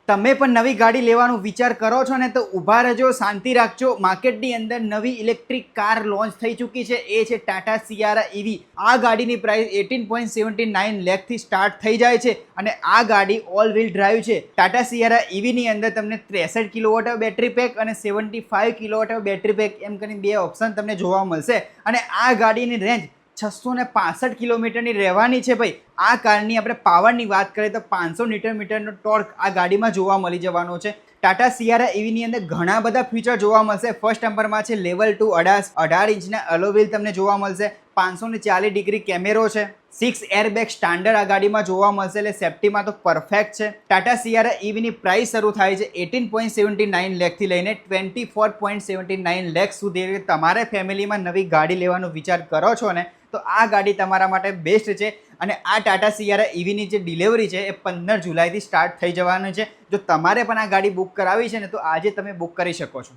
તમે પણ નવી ગાડી લેવાનો વિચાર કરો છો ને તો ઊભા રહેજો, શાંતિ રાખજો. માર્કેટની અંદર નવી ઇલેક્ટ્રિક કાર લોન્ચ થઈ ચૂકી છે, એ છે ટાટા સિયારા ઈવી. આ ગાડીની પ્રાઇસ 18.79 લાખથી સ્ટાર્ટ થઈ જાય છે અને આ ગાડી ઓલ વ્હીલ ડ્રાઈવ છે. ટાટા સિયારા ઈવીની અંદર તમને 63 કિલોવોટ બેટરી પેક અને 75 કિલોવોટ બેટરી પેક એમ કરીને બે ઓપ્શન તમને જોવા મળશે અને આ ગાડીની રેન્જ 665 કિલોમીટરની રહેવાની છે ભાઈ. આ કારની આપણે પાવરની વાત કરીએ તો 500 ન્યૂટન મીટરનો ટોર્ક આ ગાડીમાં જોવા મળી જવાનો છે. ટાટા સિયારા ઈવીની અંદર ઘણા બધા ફીચર જોવા મળશે. ફર્સ્ટ નંબરમાં છે લેવલ 2 ADAS, 18 ઇંચના એલો વ્હીલ તમને જોવા મળશે, 540 ડિગ્રી કેમેરો છે, 6 એરબેગ સ્ટાન્ડર્ડ આ ગાડીમાં જોવા મળશે, એટલે સેફ્ટીમાં તો પરફેક્ટ છે. ટાટા સિયારા ઈવીની પ્રાઇસ શરૂ થાય છે 18.79 લાખથી લઈને 24.79 લાખ સુધી. તમારે ફેમિલીમાં નવી ગાડી લેવાનો વિચાર કરો છો ને તો આ ગાડી તમારા માટે બેસ્ટ છે અને આ ટાટા સિયારા ઈવીની જે ડિલિવરી છે એ 15 જુલાઈથી સ્ટાર્ટ થઈ જવાની છે. જો તમારે પણ આ ગાડી બુક કરાવી છે ને તો આજે તમે બુક કરી શકો છો.